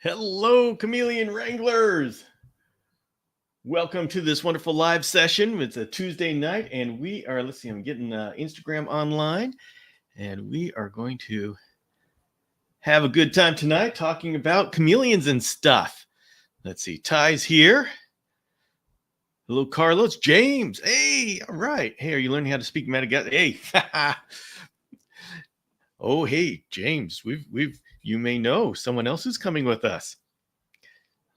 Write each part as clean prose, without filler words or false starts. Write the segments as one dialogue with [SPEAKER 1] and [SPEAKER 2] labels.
[SPEAKER 1] Hello, Chameleon Wranglers. Welcome to this wonderful live session. It's a Tuesday night, and we are, let's see, I'm getting Instagram online, and we are going to have a good time tonight talking about chameleons and stuff. Let's see, Ty's here. Hello, Carlos. James. Hey, all right. Hey, are you learning how to speak Madagascar? Hey. Oh, hey, James. You may know someone else is coming with us.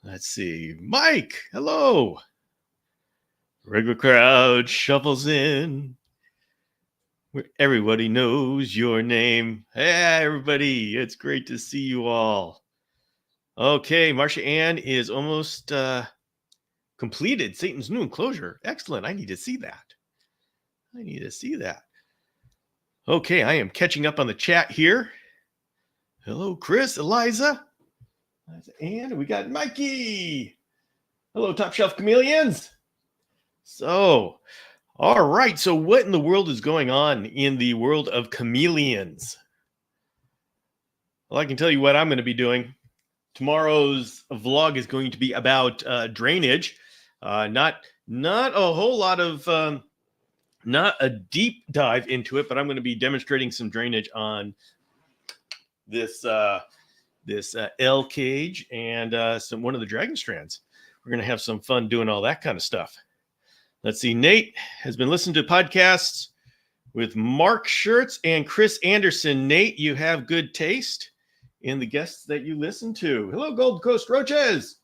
[SPEAKER 1] Let's see. Mike, hello. Regular crowd shuffles in. Where everybody knows your name. Hey, everybody. It's great to see you all. Okay, Marcia Ann is almost completed Satan's new enclosure. Excellent. I need to see that. Okay, I am catching up on the chat here. Hello, Chris, Eliza. And we got Mikey. Hello, Top Shelf Chameleons. So, all right. So, what in the world is going on in the world of chameleons? Well, I can tell you what I'm going to be doing. Tomorrow's vlog is going to be about drainage. Not a whole lot of, not a deep dive into it, but I'm going to be demonstrating some drainage on this L cage and one of the dragon strands. We're going to have some fun doing all that kind of stuff. Let's see. Nate has been listening to podcasts with Mark Schertz and Chris Anderson. Nate, you have good taste in the guests that you listen to. Hello, Gold Coast Roaches.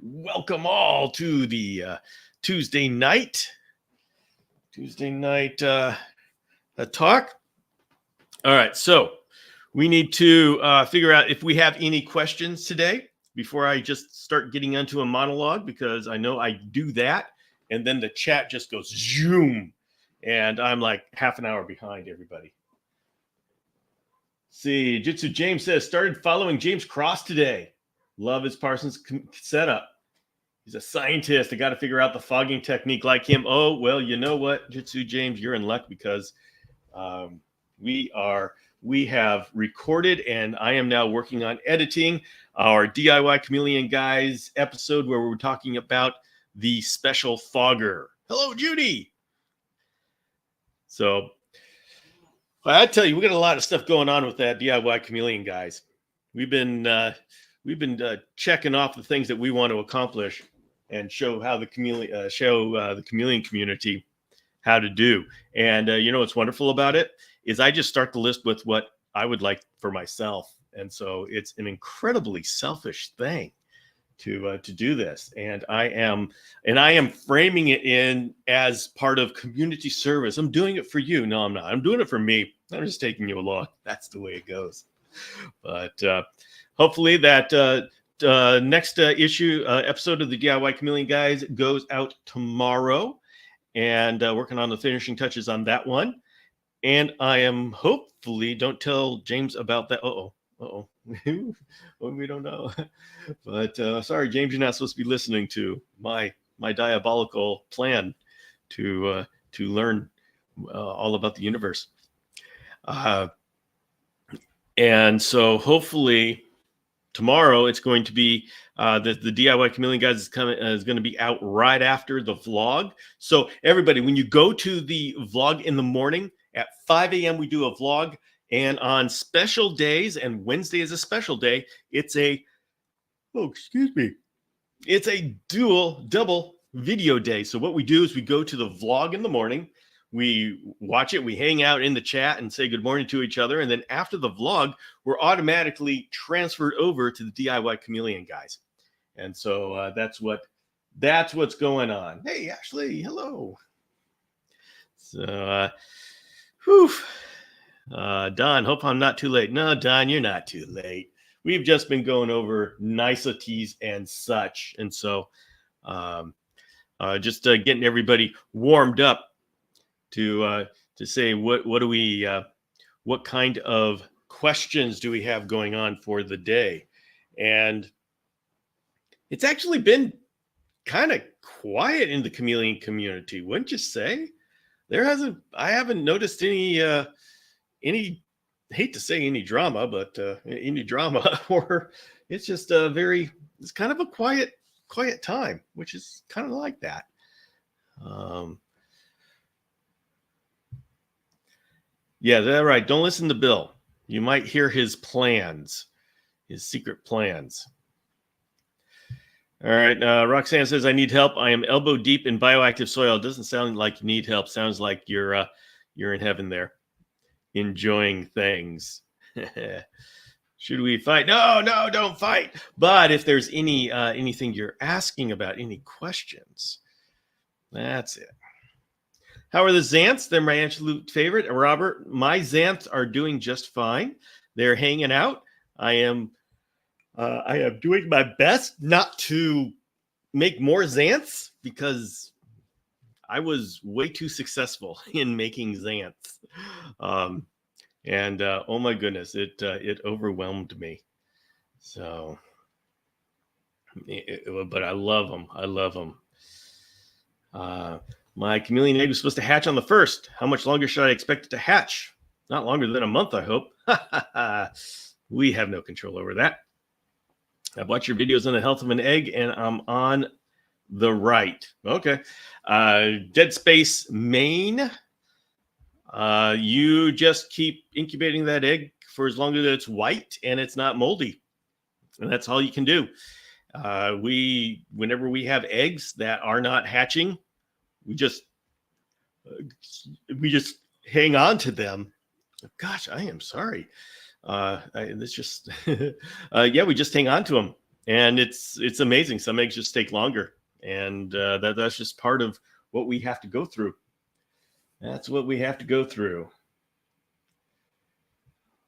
[SPEAKER 1] Welcome all to the Tuesday night talk. All right, so we need to figure out if we have any questions today before I just start getting into a monologue, because I know I do that and then the chat just goes zoom and I'm like half an hour behind everybody. See, Jitsu James says, started following James Cross today. Love his Parsons setup. He's a scientist. I got to figure out the fogging technique like him. Oh, well, you know what, Jitsu James, you're in luck because we have recorded and I am now working on editing our DIY Chameleon Guys episode where we're talking about the special fogger. Hello, Judy. So I tell you, we got a lot of stuff going on with that DIY Chameleon Guys. We've been checking off the things that we want to accomplish and show how the chameleon community how to do. And you know what's wonderful about it is I just start the list with what I would like for myself, and so it's an incredibly selfish thing to do this. And I am framing it in as part of community service. I'm doing it for you. No, I'm not. I'm doing it for me. I'm just taking you along. That's the way it goes. But hopefully that next episode of the DIY Chameleon Guys goes out tomorrow, and working on the finishing touches on that one. And I am hopefully, don't tell James about that. Well, we don't know. But sorry, James, you're not supposed to be listening to my diabolical plan to learn all about the universe. And so hopefully tomorrow it's going to be the DIY Chameleon Guys is going to be out right after the vlog. So everybody, when you go to the vlog in the morning at 5 a.m., we do a vlog. And on special days, and Wednesday is a special day, it's a double video day. So what we do is we go to the vlog in the morning, we watch it, we hang out in the chat and say good morning to each other. And then after the vlog, we're automatically transferred over to the DIY Chameleon Guys. And so that's what's going on. Hey, Ashley, hello. So, Don, hope I'm not too late. No, Don, you're not too late. We've just been going over niceties and such. And so just getting everybody warmed up to say what kind of questions do we have going on for the day. And it's actually been kind of quiet in the chameleon community, wouldn't you say? I haven't noticed any hate to say any drama, but any drama, or it's just it's kind of a quiet time, which is kind of like that. Yeah, that's right. Don't listen to Bill. You might hear his plans, his secret plans. All right. Roxanne says, I need help. I am elbow deep in bioactive soil. It doesn't sound like you need help. Sounds like you're in heaven there, enjoying things. Should we fight? No, don't fight. But if there's anything you're asking about, any questions, that's it. How are the Xanths? They're my absolute favorite. Robert, my Xanths are doing just fine. They're hanging out. I am doing my best not to make more Xanths because I was way too successful in making Xanths. And oh my goodness, it overwhelmed me. So, but I love them. I love them. My chameleon egg was supposed to hatch on the 1st. How much longer should I expect it to hatch? Not longer than a month, I hope. We have no control over that. I've watched your videos on the health of an egg, and I'm on the right. Okay. Dead Space Maine. You just keep incubating that egg for as long as it's white and it's not moldy. And that's all you can do. Whenever we have eggs that are not hatching, we just hang on to them. Gosh, I am sorry. It's just, yeah, we just hang on to them, and it's amazing. Some eggs just take longer, and that's just part of what we have to go through. That's what we have to go through.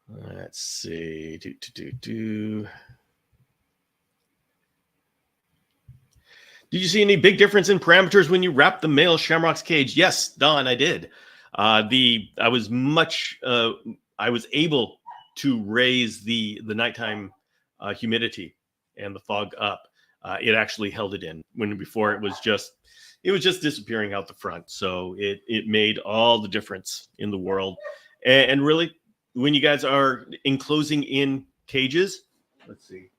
[SPEAKER 1] Let's see. Did you see any big difference in parameters when you wrapped the male shamrock's cage? Yes, Don, I did. I was able to raise the nighttime humidity and the fog up. It actually held it in, when before it was just disappearing out the front. So it made all the difference in the world. And really, when you guys are enclosing in cages, let's see.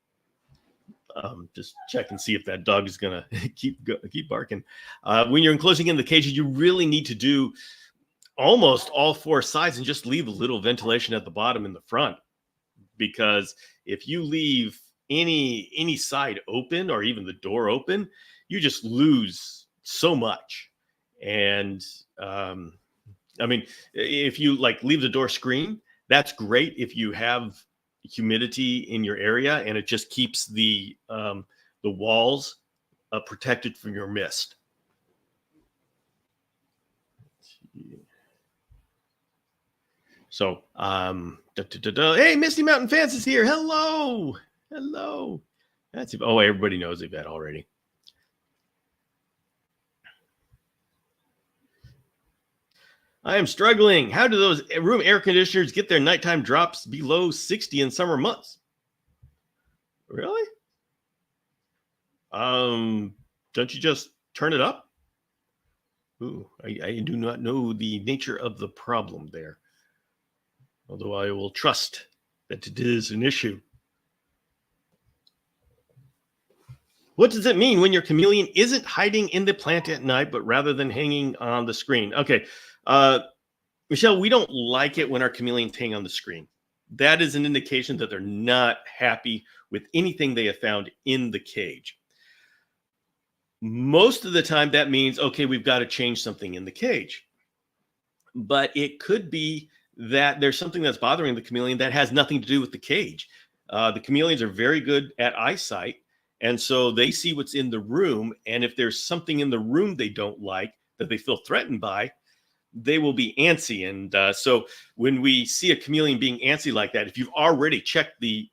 [SPEAKER 1] Just check and see if that dog is gonna keep barking. When you're enclosing in the cages, you really need to do almost all 4 sides and just leave a little ventilation at the bottom and the front, because if you leave any side open or even the door open, you just lose so much. And I mean, if you leave the door screen, that's great if you have humidity in your area, and it just keeps the walls protected from your mist. So, hey, Misty Mountain Fans is here. Hello. That's everybody knows Yvette already. I am struggling. How do those room air conditioners get their nighttime drops below 60 in summer months? Really? Don't you just turn it up? Ooh, I do not know the nature of the problem there. Although I will trust that it is an issue. What does it mean when your chameleon isn't hiding in the plant at night, but rather than hanging on the screen? Okay. Michelle, we don't like it when our chameleons hang on the screen. That is an indication that they're not happy with anything they have found in the cage. Most of the time, that means, okay, we've got to change something in the cage. But it could be that there's something that's bothering the chameleon that has nothing to do with the cage. The chameleons are very good at eyesight, and so they see what's in the room. And if there's something in the room they don't like, that they feel threatened by, they will be antsy. And so when we see a chameleon being antsy like that, if you've already checked the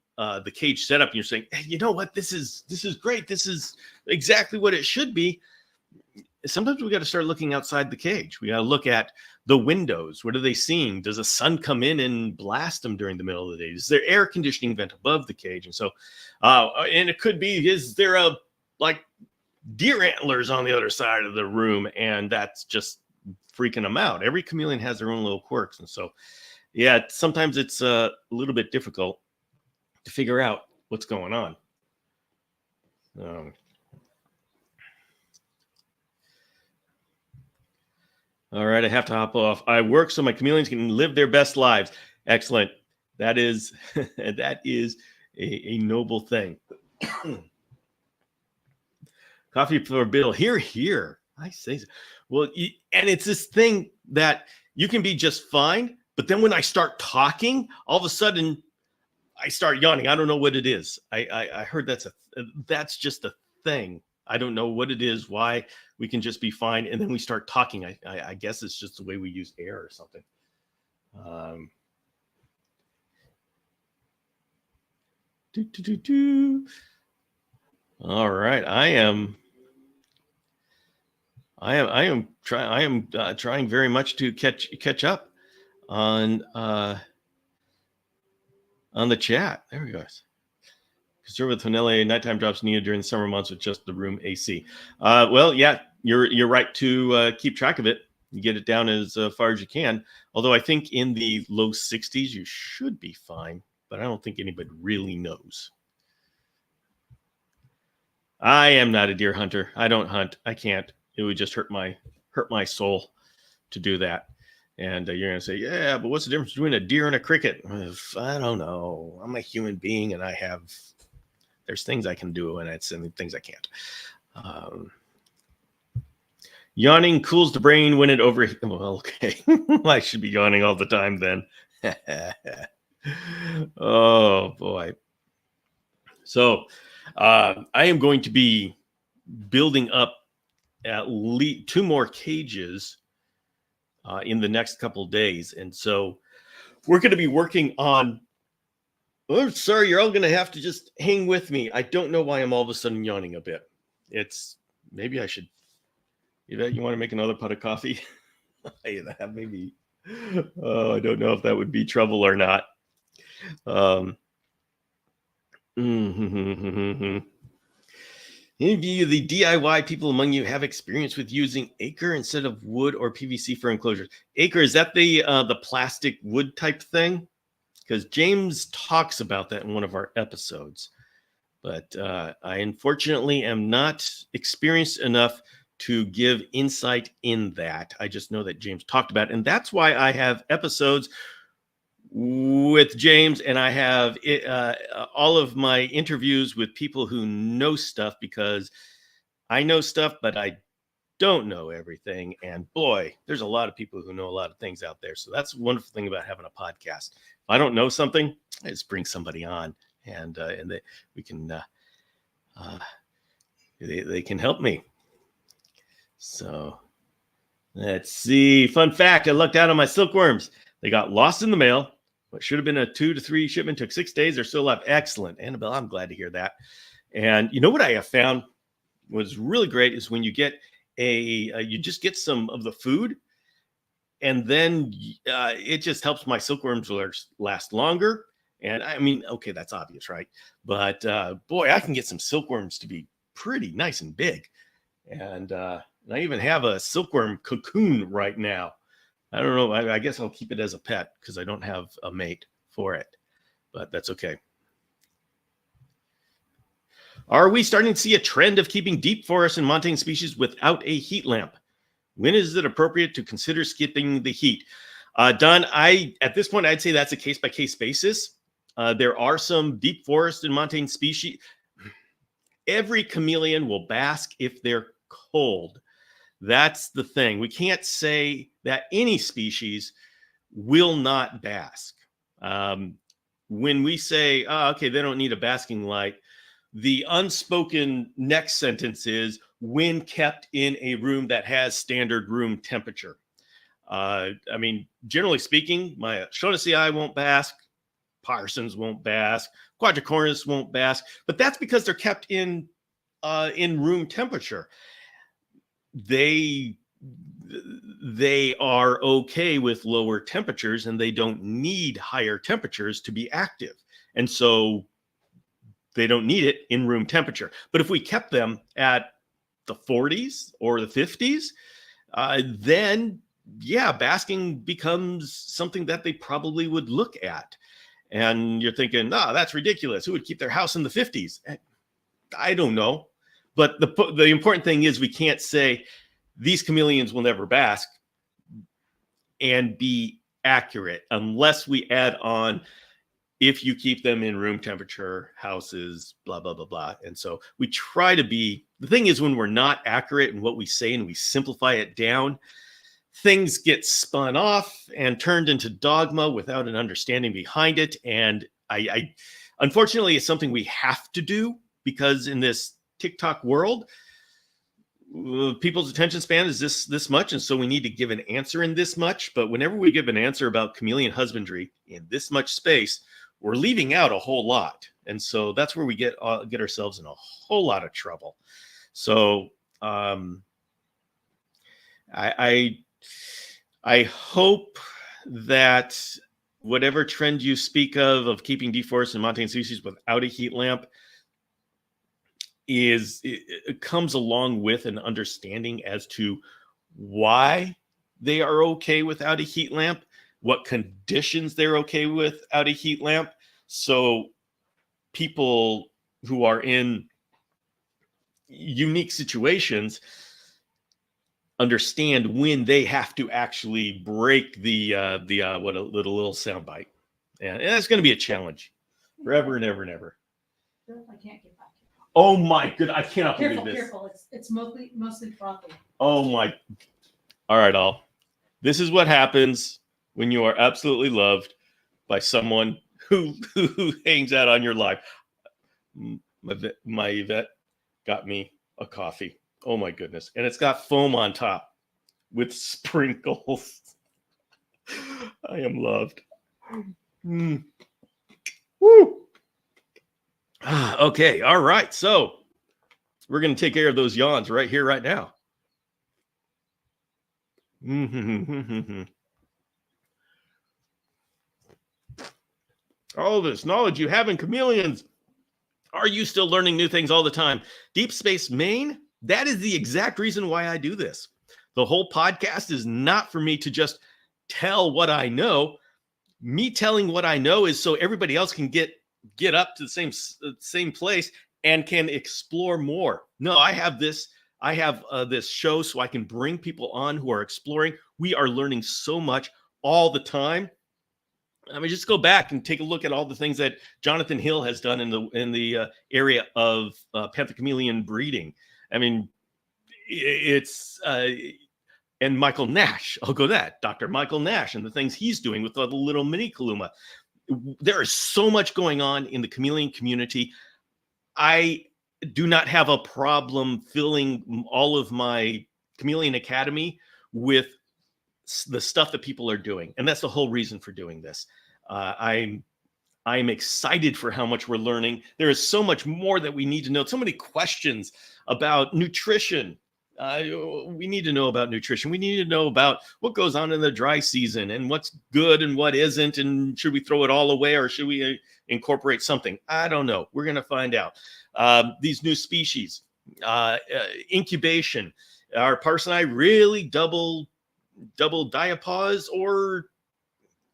[SPEAKER 1] cage setup and you're saying, hey, you know what, this is great, this is exactly what it should be, sometimes we got to start looking outside the cage. We got to look at the windows. What are they seeing? Does the sun come in and blast them during the middle of the day? Is there air conditioning vent above the cage? And so, and it could be, is there deer antlers on the other side of the room? And that's just freaking them out. Every chameleon has their own little quirks. And so Yeah, sometimes it's a little bit difficult to figure out what's going on. All right, I have to hop off. I work so my chameleons can live their best lives. Excellent. That is that is a noble thing. Coffee for Bill. Here. I say so. Well, and it's this thing that you can be just fine, but then when I start talking, all of a sudden I start yawning. I don't know what it is. I heard that's just a thing. I don't know what it is, why we can just be fine. And then we start talking. I guess it's just the way we use air or something. All right. I am trying very much to catch up on the chat. There we go. Conservative vanilla nighttime drops needed during the summer months with just the room AC. Well, yeah, you're right to keep track of it. You get it down as far as you can. Although I think in the low 60s you should be fine, but I don't think anybody really knows. I am not a deer hunter. I don't hunt. I can't. It would just hurt my soul to do that. And you're going to say, yeah, but what's the difference between a deer and a cricket? I don't know. I'm a human being and there's things I can do and things I can't. Yawning cools the brain when it overheats. Well, okay. I should be yawning all the time then. Oh, boy. So I am going to be building up at least 2 more cages in the next couple of days. And so we're going to be working on, oh, sorry, you're all going to have to just hang with me. I don't know why I'm all of a sudden yawning a bit. Maybe I should, you want to make another pot of coffee? Maybe, I don't know if that would be trouble or not. Any of the DIY people among you have experience with using acre instead of wood or PVC for enclosures? Acre, is that the plastic wood type thing? Because James talks about that in one of our episodes. But I unfortunately am not experienced enough to give insight in that. I just know that James talked about it. And that's why I have episodes with James, and I have all of my interviews with people who know stuff, because I know stuff, but I don't know everything. And boy, there's a lot of people who know a lot of things out there. So that's the wonderful thing about having a podcast. If I don't know something, I just bring somebody on, and we can they can help me. So let's see. Fun fact: I lucked out on my silkworms. They got lost in the mail. What should have been a 2 to 3 shipment took 6 days. They're still alive. Excellent, Annabelle. I'm glad to hear that. And you know what I have found was really great is when you get you just get some of the food, and then it just helps my silkworms last longer. And I mean, okay, that's obvious, right? But boy, I can get some silkworms to be pretty nice and big. And I even have a silkworm cocoon right now. I don't know. I guess I'll keep it as a pet because I don't have a mate for it, but that's okay. Are we starting to see a trend of keeping deep forests and montane species without a heat lamp? When is it appropriate to consider skipping the heat? Don, at this point, I'd say that's a case-by-case basis. There are some deep forest and montane species. Every chameleon will bask if they're cold. That's the thing. We can't say that any species will not bask. When we say, okay, they don't need a basking light, the unspoken next sentence is when kept in a room that has standard room temperature. I mean, generally speaking, my Shonacii won't bask, Parsons won't bask, Quadricornis won't bask, but that's because they're kept in room temperature. They are okay with lower temperatures, and they don't need higher temperatures to be active. And so they don't need it in room temperature. But if we kept them at the 40s or the 50s, then yeah, basking becomes something that they probably would look at. And you're thinking, no, that's ridiculous. Who would keep their house in the 50s? I don't know. But the important thing is we can't say these chameleons will never bask and be accurate unless we add on if you keep them in room temperature houses, blah, blah, blah, blah. And so we try to be, the thing is when we're not accurate in what we say and we simplify it down, things get spun off and turned into dogma without an understanding behind it. And I unfortunately, it's something we have to do because in this TikTok world, people's attention span is this much, and so we need to give an answer in this much. But whenever we give an answer about chameleon husbandry in this much space, we're leaving out a whole lot, and so that's where we get ourselves in a whole lot of trouble. So I hope that whatever trend you speak of keeping deforested and montane species without a heat lamp it comes along with an understanding as to why they are okay without a heat lamp, what conditions they're okay without a heat lamp. So people who are in unique situations understand when they have to actually break the what a little sound bite. And that's going to be a challenge forever and ever and ever.
[SPEAKER 2] I can't get back.
[SPEAKER 1] Oh my good! I cannot believe this.
[SPEAKER 2] Careful! It's mostly frothy.
[SPEAKER 1] Oh my! All right, all. This is what happens when you are absolutely loved by someone who hangs out on your life. My Yvette got me a coffee. Oh my goodness! And it's got foam on top with sprinkles. I am loved. Mm. Woo! Okay, all right. So we're going to take care of those yawns right here, right now. All this knowledge you have in chameleons. Are you still learning new things all the time? Deep Space Maine, that is the exact reason why I do this. The whole podcast is not for me to just tell what I know. Me telling what I know is so everybody else can get up to the same place and can explore more. No, I have this show so I can bring people on who are exploring. We are learning so much all the time. I mean, just go back and take a look at all the things that Jonathan Hill has done in the area of panther chameleon breeding. I mean, it's and Michael Nash. I'll go that Dr. Michael Nash and the things he's doing with the little mini Kaluma. There is so much going on in the chameleon community. I do not have a problem filling all of my Chameleon Academy with the stuff that people are doing. And that's the whole reason for doing this. I'm excited for how much we're learning. There is so much more that we need to know. So many questions about nutrition. We need to know about nutrition. We need to know about what goes on in the dry season and what's good and what isn't. And should we throw it all away or should we incorporate something? I don't know. We're going to find out. These new species, incubation. Are Parson and I really double diapause, or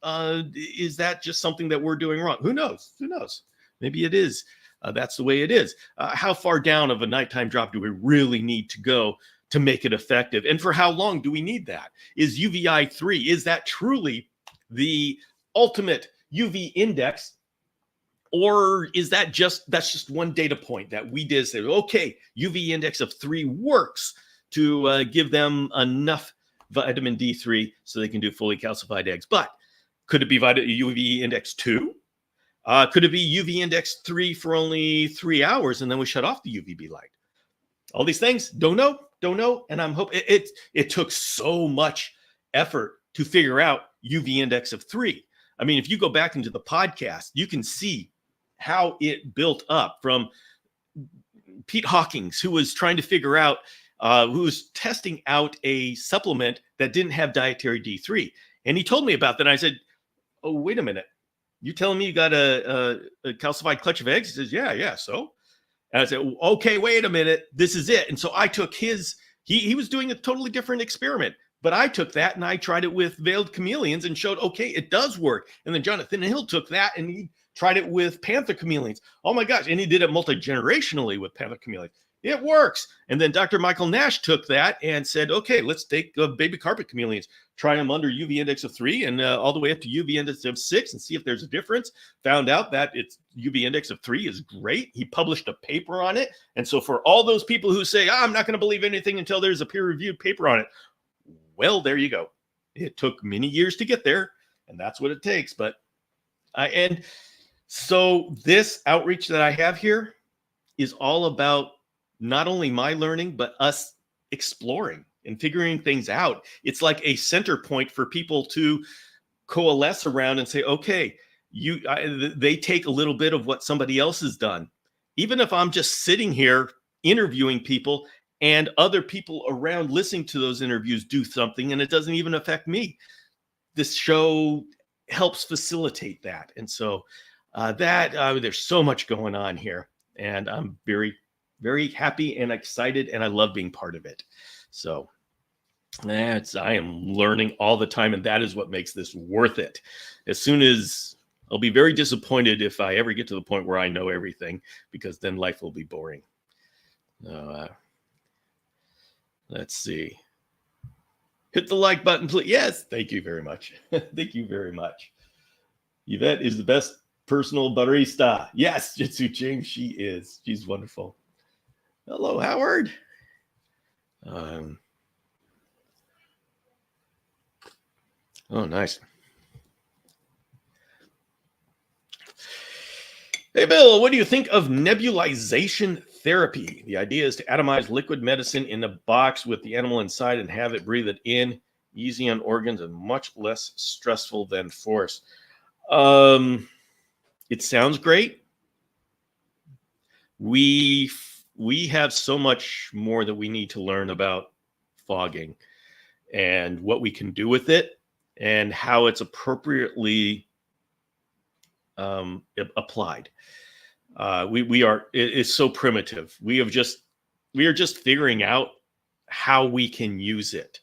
[SPEAKER 1] is that just something that we're doing wrong? Who knows? Who knows? Maybe it is. That's the way it is. How far down of a nighttime drop do we really need to go to make it effective? And for how long do we need that? Is UVI 3, is that truly the ultimate UV index? Or is that's just one data point that we did say, okay, UV index of 3 works to give them enough vitamin D3 so they can do fully calcified eggs. But could it be UV index 2? Could it be UV index 3 for only 3 hours and then we shut off the UVB light? All these things, don't know. And I'm hoping it took so much effort to figure out UV index of 3. I mean, if you go back into the podcast, you can see how it built up from Pete Hawkins, who was trying to figure out, who was testing out a supplement that didn't have dietary D3. And he told me about that. And I said, oh, wait a minute. You telling me you got a calcified clutch of eggs? He says, yeah. So, and I said, okay, wait a minute. This is it. And so I took he was doing a totally different experiment. But I took that and I tried it with veiled chameleons and showed, okay, it does work. And then Jonathan Hill took that and he tried it with panther chameleons. Oh my gosh. And he did it multi-generationally with panther chameleons. It works. And then Dr. Michael Nash took that and said, okay, let's take baby carpet chameleons, try them under UV index of 3 and all the way up to UV index of 6 and see if there's a difference. Found out that its UV index of 3 is great. He published a paper on it. And so for all those people who say, I'm not going to believe anything until there's a peer-reviewed paper on it, well, there you go. It took many years to get there, and that's what it takes. And so this outreach that I have here is all about not only my learning, but us exploring and figuring things out. It's like a center point for people to coalesce around and say, okay, they take a little bit of what somebody else has done. Even if I'm just sitting here interviewing people and other people around listening to those interviews do something and it doesn't even affect me, this show helps facilitate that. And so there's so much going on here, and I'm very, very happy and excited, and I love being part of it. So I am learning all the time, and that is what makes this worth it. As soon as I'll be very disappointed if I ever get to the point where I know everything, because then life will be boring. Let's see. Hit the like button, please. Yes, thank you very much. Thank you very much. Yvette is the best personal barista. Yes, Jitsu James, she is. She's wonderful. Hello, Howard. Oh, nice. Hey, Bill, what do you think of nebulization therapy? The idea is to atomize liquid medicine in a box with the animal inside and have it breathe it in, easy on organs and much less stressful than force. It sounds great. We have so much more that we need to learn about fogging and what we can do with it and how it's appropriately applied. It's so primitive. We are just figuring out how we can use it.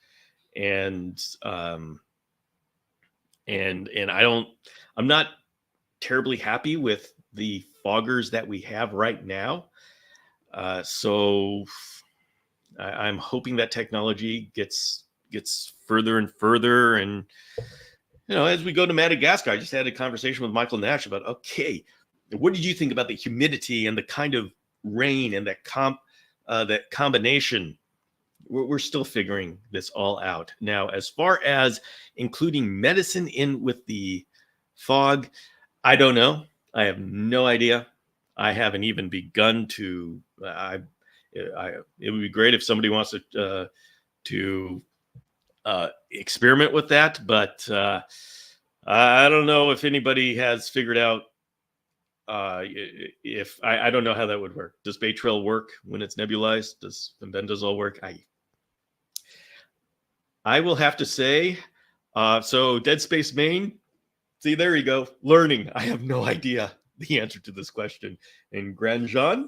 [SPEAKER 1] And I'm not terribly happy with the foggers that we have right now. So I'm hoping that technology gets further and further. And, as we go to Madagascar, I just had a conversation with Michael Nash about, okay, what did you think about the humidity and the kind of rain and that combination? We're still figuring this all out. Now, as far as including medicine in with the fog, I don't know. I have no idea. I haven't even begun to. It would be great if somebody wants to experiment with that, but I don't know if anybody has figured out. If I don't know how that would work. Does Baytrail work when it's nebulized? Does Bendazole work? I will have to say. So Dead Space Maine. See, there you go. Learning. I have no idea the answer to this question. And Grandjean,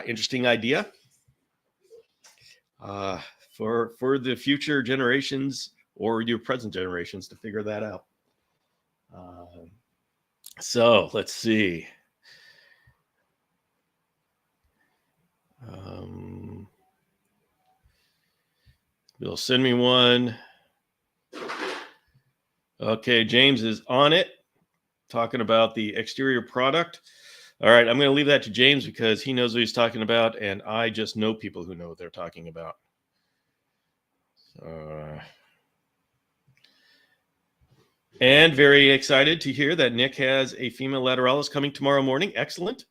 [SPEAKER 1] interesting idea for the future generations or your present generations to figure that out. So let's see. Bill, send me one. Okay, James is on it, talking about the exterior product. All right, I'm going to leave that to James because he knows what he's talking about, and I just know people who know what they're talking about. And very excited to hear that Nick has a female lateralis coming tomorrow morning. Excellent.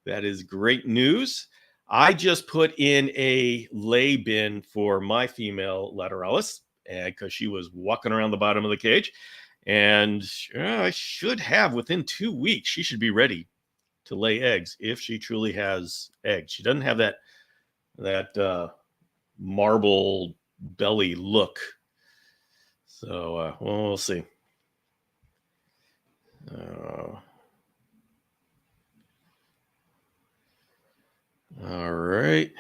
[SPEAKER 1] That is great news. I just put in a lay bin for my female lateralis because she was walking around the bottom of the cage. And I should have, within 2 weeks, she should be ready to lay eggs if she truly has eggs. She doesn't have that marble belly look. So, we'll see. All right.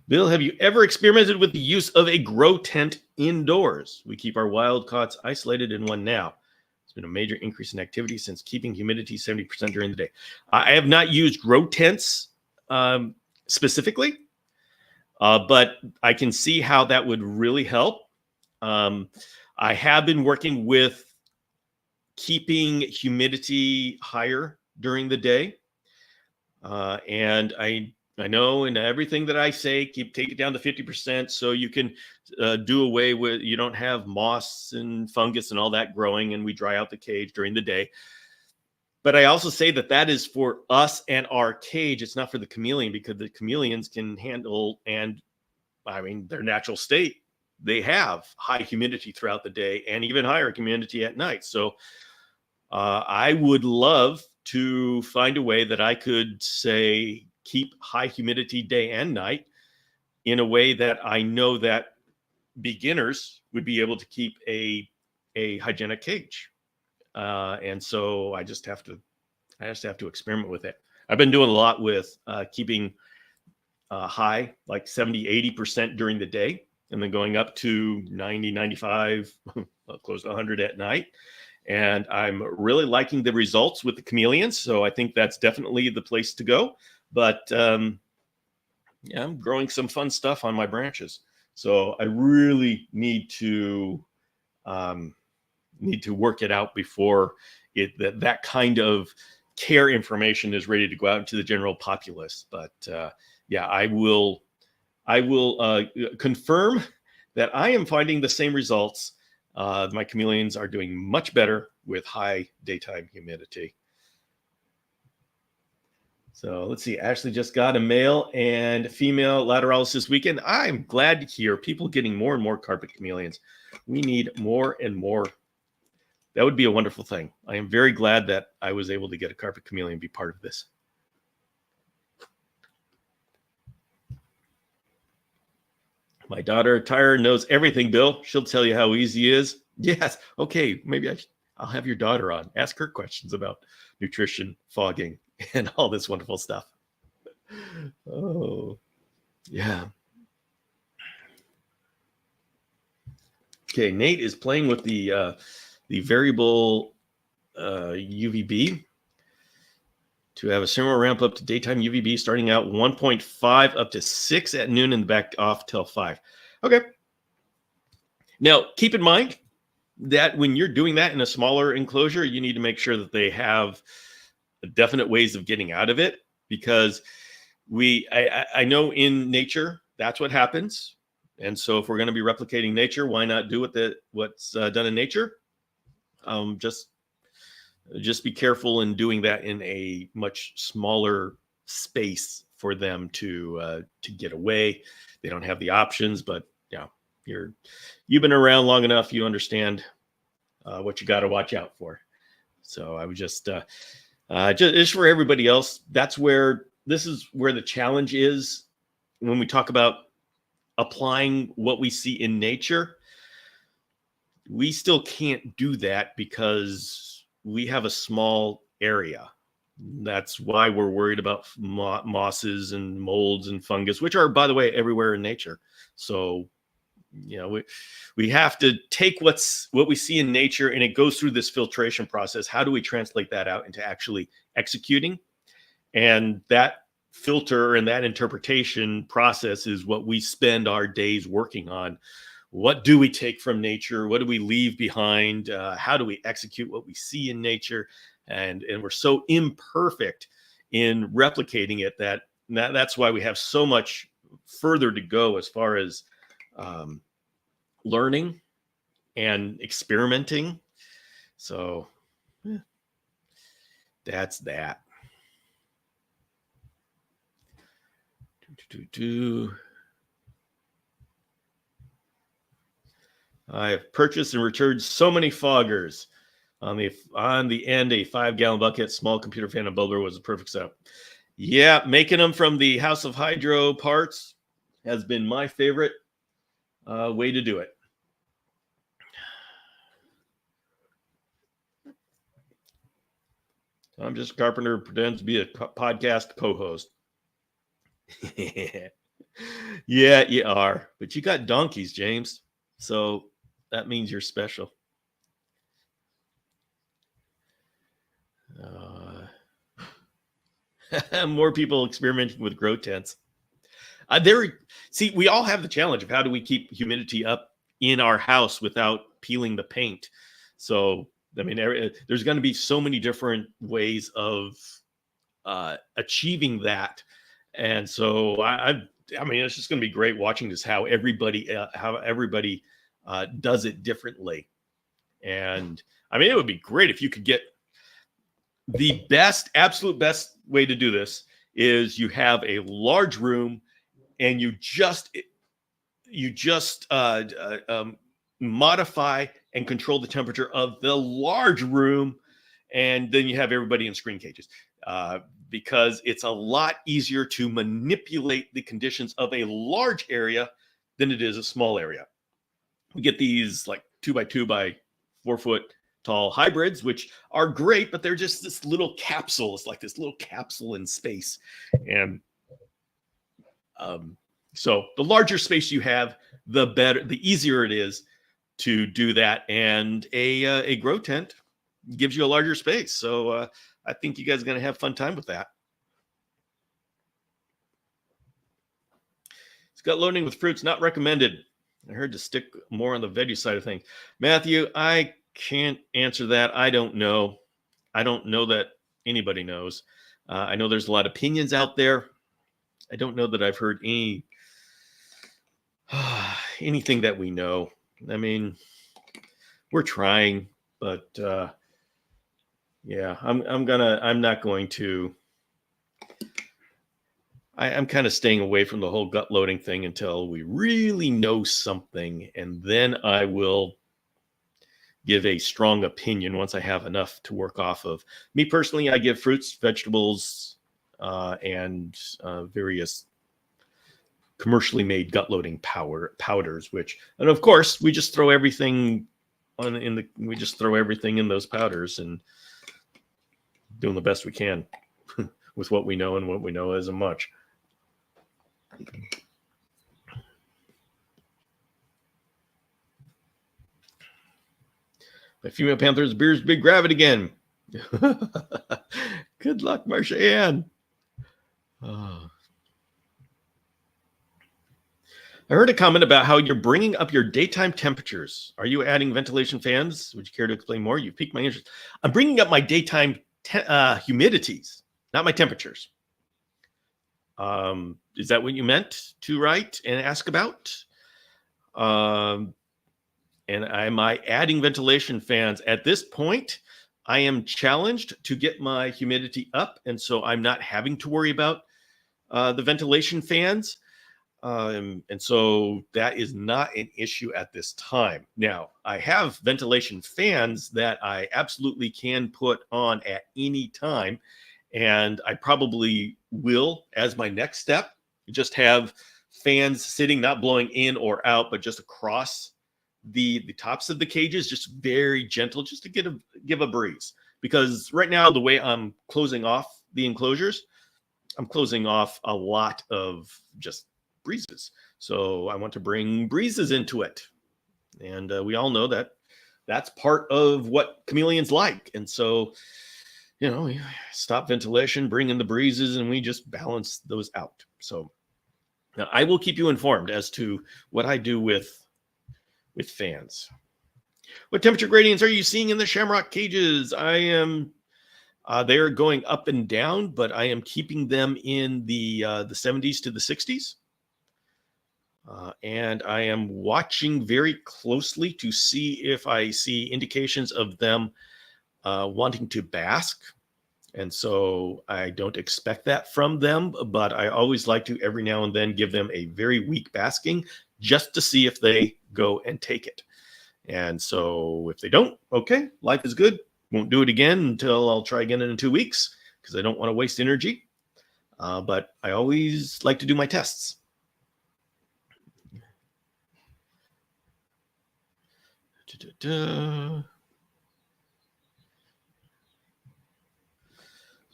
[SPEAKER 1] Bill, have you ever experimented with the use of a grow tent indoors? We keep our wild caughts isolated in one now. It's been a major increase in activity since keeping humidity 70% during the day. I have not used grow tents specifically, but I can see how that would really help. I have been working with keeping humidity higher during the day. And I know in everything that I say, take it down to 50% so you can do away with, you don't have moss and fungus and all that growing, and we dry out the cage during the day. But I also say that is for us and our cage. It's not for the chameleon, because the chameleons can handle, and I mean, their natural state, they have high humidity throughout the day and even higher humidity at night. So I would love to find a way that I could, say, keep high humidity day and night in a way that I know that beginners would be able to keep a hygienic cage. And so I just have to experiment with it. I've been doing a lot with keeping high, like 70, 80% during the day, and then going up to 90, 95, close to 100 at night. And I'm really liking the results with the chameleons. So I think that's definitely the place to go. But yeah, I'm growing some fun stuff on my branches. So I really need to work it out before that kind of care information is ready to go out into the general populace. But yeah, I will confirm that I am finding the same results. My chameleons are doing much better with high daytime humidity. So let's see. Ashley just got a male and female lateralis this weekend. I'm glad to hear people getting more and more carpet chameleons. We need more and more. That would be a wonderful thing. I am very glad that I was able to get a carpet chameleon and be part of this. My daughter, Tyra, knows everything, Bill. She'll tell you how easy it is. Yes. Okay. Maybe I'll have your daughter on. Ask her questions about nutrition, fogging, and all this wonderful stuff. Oh, yeah. Okay. Nate is playing with the variable UVB to have a similar ramp up to daytime UVB, starting out 1.5 up to 6 at noon and back off till 5. Okay. Now, keep in mind that when you're doing that in a smaller enclosure, you need to make sure that they have definite ways of getting out of it, because I know in nature, that's what happens. And so if we're going to be replicating nature, why not do what's done in nature? Just be careful in doing that in a much smaller space for them to get away. They don't have the options, but yeah, you've been around long enough. You understand what you got to watch out for. So I would just for everybody else, this is where the challenge is when we talk about applying what we see in nature. We still can't do that because we have a small area. That's why we're worried about mosses and molds and fungus, which are, by the way, everywhere in nature. So, we have to take what we see in nature, and it goes through this filtration process. How do we translate that out into actually executing? And that filter and that interpretation process is what we spend our days working on. What do we take from nature? What do we leave behind? How do we execute what we see in nature? And we're so imperfect in replicating it that's why we have so much further to go as far as learning and experimenting. So that's that. I have purchased and returned so many foggers. On the end, a 5-gallon bucket, small computer fan and builder was a perfect setup. Yeah, making them from the House of Hydro parts has been my favorite way to do it. I'm just a carpenter who pretends to be a podcast co-host. Yeah, you are. But you got donkeys, James. So that means you're special. More people experimenting with grow tents. See, we all have the challenge of how do we keep humidity up in our house without peeling the paint. So, I mean, there's going to be so many different ways of achieving that, and so I mean, it's just going to be great watching this how everybody does it differently. And I mean, it would be great if you could get the absolute best way to do this is you have a large room and you just modify and control the temperature of the large room, and then you have everybody in screen cages, because it's a lot easier to manipulate the conditions of a large area than it is a small area. We get these like 2x2 by 4 foot tall hybrids, which are great, but they're just this little capsule. It's like this little capsule in space. And so the larger space you have, the better, the easier it is to do that. And a grow tent gives you a larger space. So I think you guys are going to have fun time with that. It's got loading with fruits not recommended. I heard to stick more on the veggie side of things. Matthew, I can't answer that. I don't know. I don't know that anybody knows. I know there's a lot of opinions out there. I don't know that I've heard anything that we know. I mean, we're trying, but yeah, I'm not going to. I'm kind of staying away from the whole gut loading thing until we really know something, and then I will give a strong opinion once I have enough to work off of. Me personally, I give fruits, vegetables, and various commercially made gut loading powders, which, and of course, we just throw everything we just throw everything in those powders and doing the best we can with what we know, and what we know isn't much. My female panther's beer's big gravity again. Good luck, Marcia Ann. Oh. I heard a comment about how you're bringing up your daytime temperatures. Are you adding ventilation fans? Would you care to explain more? You've piqued my interest. I'm bringing up my daytime humidities, not my temperatures. Is that what you meant to write and ask about? And am I adding ventilation fans? At this point, I am challenged to get my humidity up, and so I'm not having to worry about the ventilation fans. And so that is not an issue at this time. Now, I have ventilation fans that I absolutely can put on at any time, and I probably will, as my next step, just have fans sitting, not blowing in or out, but just across the tops of the cages, just very gentle, just to give a breeze. Because right now, the way I'm closing off the enclosures, I'm closing off a lot of just breezes. So I want to bring breezes into it. And we all know that that's part of what chameleons like. And so, we stop ventilation, bring in the breezes, and we just balance those out. So now I will keep you informed as to what I do with fans. What temperature gradients are you seeing in the shamrock cages? I am they're going up and down, but I am keeping them in the 70s to the 60s. And I am watching very closely to see if I see indications of them wanting to bask. And so I don't expect that from them, but I always like to every now and then give them a very weak basking just to see if they go and take it. And so if they don't, okay, life is good. Won't do it again until I'll try again in 2 weeks because I don't want to waste energy. But I always like to do my tests.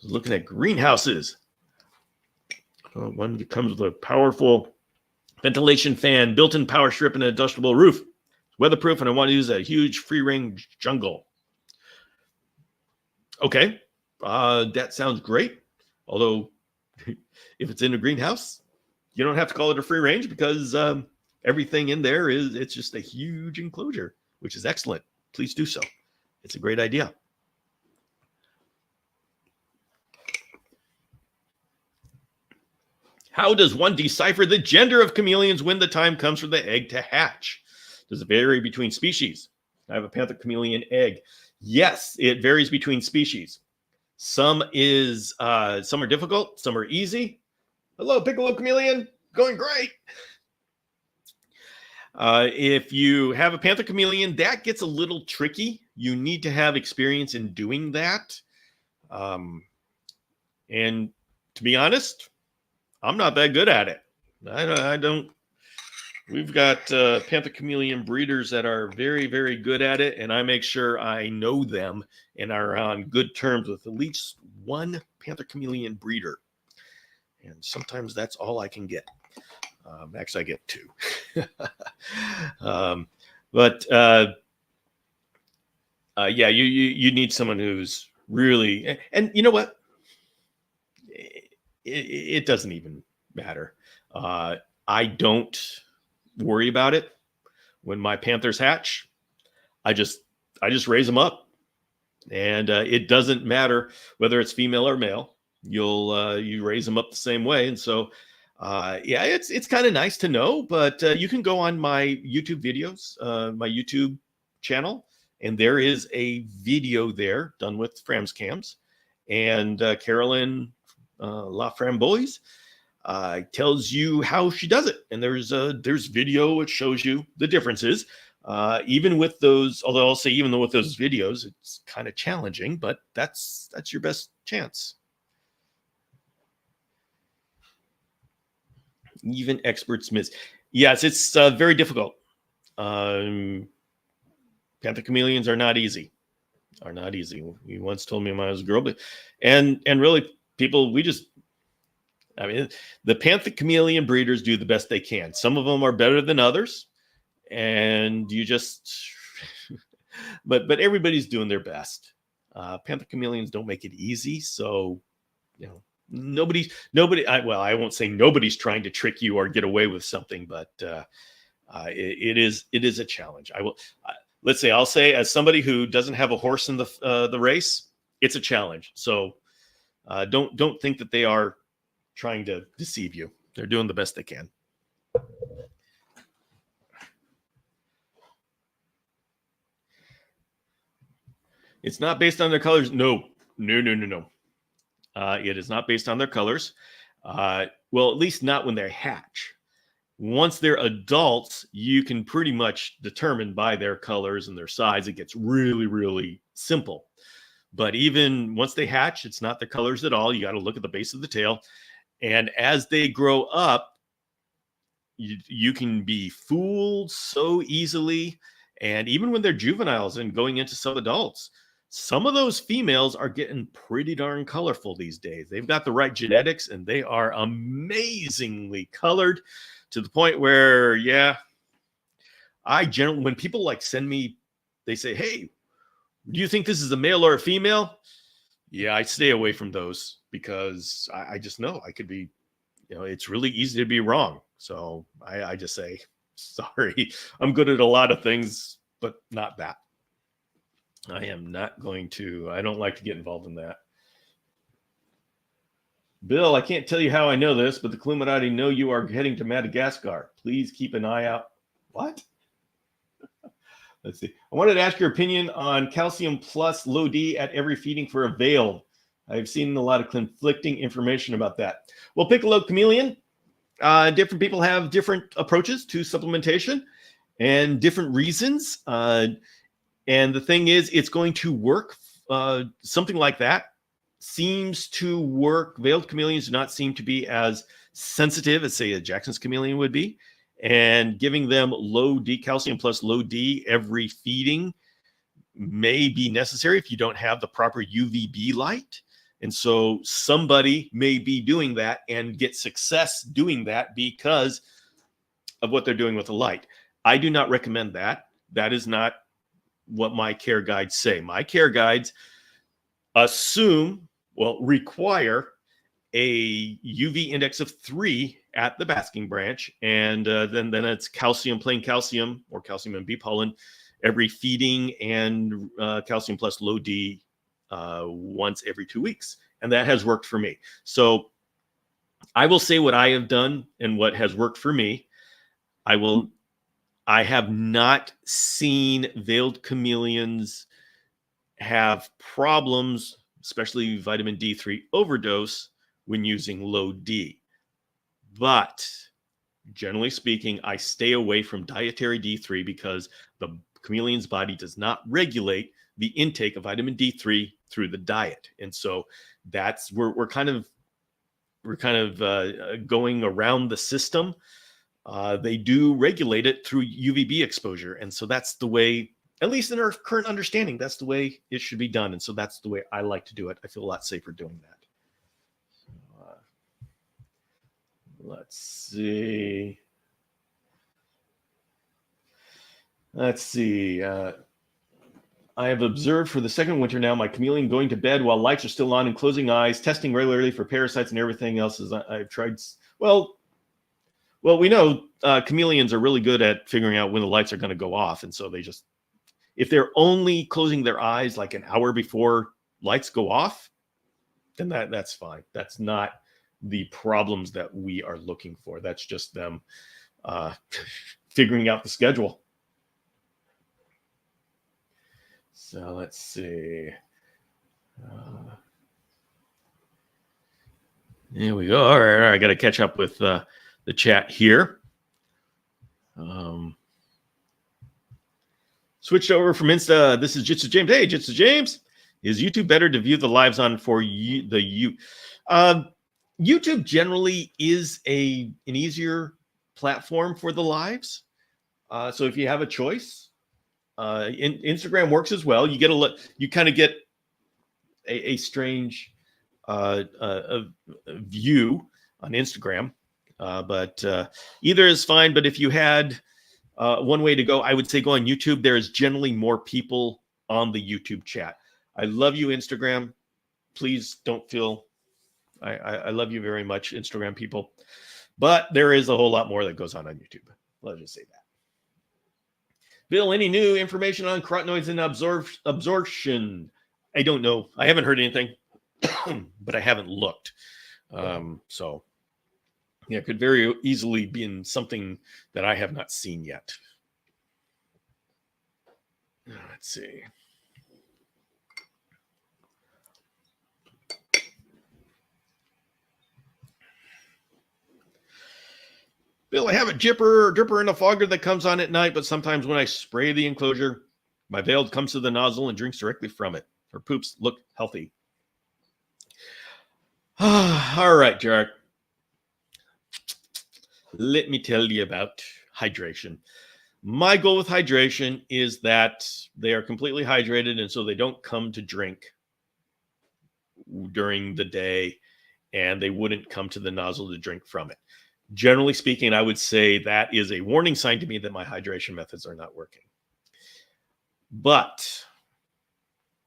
[SPEAKER 1] Looking at greenhouses. One that comes with a powerful Ventilation fan, built-in power strip, and an adjustable roof. Weatherproof, and I want to use a huge free-range jungle. Okay, that sounds great. Although, if it's in a greenhouse, you don't have to call it a free range because everything in there it's just a huge enclosure, which is excellent. Please do so. It's a great idea. How does one decipher the gender of chameleons when the time comes for the egg to hatch? Does it vary between species? I have a panther chameleon egg. Yes, it varies between species. Some are difficult, some are easy. Hello, Piccolo chameleon, going great. If you have a panther chameleon, that gets a little tricky. You need to have experience in doing that. And to be honest, I'm not that good at it. I don't. We've got panther chameleon breeders that are very, very good at it, and I make sure I know them and are on good terms with at least one panther chameleon breeder. And sometimes that's all I can get. Actually, I get two. Yeah, you need someone who's really, and you know what? It doesn't even matter. I don't worry about it. When my panthers hatch, I just raise them up, and it doesn't matter whether it's female or male. You raise them up the same way, and so yeah, it's kind of nice to know. But you can go on my YouTube videos, my YouTube channel, and there is a video there done with Framscams, and Carolyn La Framboise tells you how she does it, and there's video which shows you the differences. Even with those, although I'll say even though with those videos, it's kind of challenging, but that's your best chance. Even experts miss. Yes, it's very difficult. Panther chameleons are not easy. He once told me when I was a girl, but and really people, I mean, the panther chameleon breeders do the best they can. Some of them are better than others, and you just, but everybody's doing their best. Panther chameleons don't make it easy, so you know nobody. I won't say nobody's trying to trick you or get away with something, but it is a challenge. I'll say as somebody who doesn't have a horse in the race, it's a challenge. So don't think that they are trying to deceive you. They're doing the best they can. It's not based on their colors. No. It is not based on their colors. Well, at least not when they hatch. Once they're adults, you can pretty much determine by their colors and their size. It gets really, really simple. But even once they hatch, it's not the colors at all. You got to look at the base of the tail. And as they grow up, you can be fooled so easily. And even when they're juveniles and going into some adults, some of those females are getting pretty darn colorful these days. They've got the right genetics, and they are amazingly colored to the point where, yeah, when people like send me, they say, hey, do you think this is a male or a female? Yeah, I stay away from those because I just know I could be, it's really easy to be wrong. So I just say, sorry, I'm good at a lot of things, but not that. I am not going to, I don't like to get involved in that. Bill, I can't tell you how I know this, but the Cluminati know you are heading to Madagascar. Please keep an eye out. What? Let's see. I wanted to ask your opinion on calcium plus low D at every feeding for a veiled. I've seen a lot of conflicting information about that. Well, Piccolo chameleon, different people have different approaches to supplementation and different reasons. And the thing is, it's going to work. Something like that seems to work. Veiled chameleons do not seem to be as sensitive as, say, a Jackson's chameleon would be. And giving them low D, calcium plus low D every feeding may be necessary if you don't have the proper UVB light. And so somebody may be doing that and get success doing that because of what they're doing with the light. I do not recommend that. That is not what my care guides say. My care guides require a UV index of 3 at the basking branch, and then it's calcium, plain calcium, or calcium and B pollen every feeding, and calcium plus low D once every 2 weeks. And that has worked for me. So I will say what I have done and what has worked for me. I have not seen veiled chameleons have problems, especially vitamin D3 overdose, when using low D. But generally speaking, I stay away from dietary D3 because the chameleon's body does not regulate the intake of vitamin D3 through the diet. And so that's we're kind of going around the system. They do regulate it through UVB exposure. And so that's the way, at least in our current understanding, that's the way it should be done. And so that's the way I like to do it. I feel a lot safer doing that. Let's see. I have observed for the second winter now my chameleon going to bed while lights are still on and closing eyes, testing regularly for parasites and everything else. I've tried. Well, we know chameleons are really good at figuring out when the lights are going to go off. And so they just, if they're only closing their eyes like an hour before lights go off, then that's fine. That's not the problems that we are looking for. That's just them figuring out the schedule. So let's see. There we go. All right. I got to catch up with the chat here. Switched over from Insta. This is Jitsu James. Hey, Jitsu James. Is YouTube better to view the lives on for YouTube generally is an easier platform for the lives. So if you have a choice, Instagram works as well. You kind of get a strange view on Instagram, but either is fine. But if you had one way to go, I would say go on YouTube. There is generally more people on the YouTube chat. I love you, Instagram. Please don't feel, I love you very much, Instagram people. But there is a whole lot more that goes on YouTube. Let's just say that. Bill, any new information on carotenoids and absorption? I don't know. I haven't heard anything, but I haven't looked. So, yeah, it could very easily be in something that I have not seen yet. Let's see. Bill, I have a dripper and a fogger that comes on at night, but sometimes when I spray the enclosure, my veiled comes to the nozzle and drinks directly from it. Her poops look healthy. All right, Jarek. Let me tell you about hydration. My goal with hydration is that they are completely hydrated, and so they don't come to drink during the day, and they wouldn't come to the nozzle to drink from it. Generally speaking, I would say that is a warning sign to me that my hydration methods are not working. But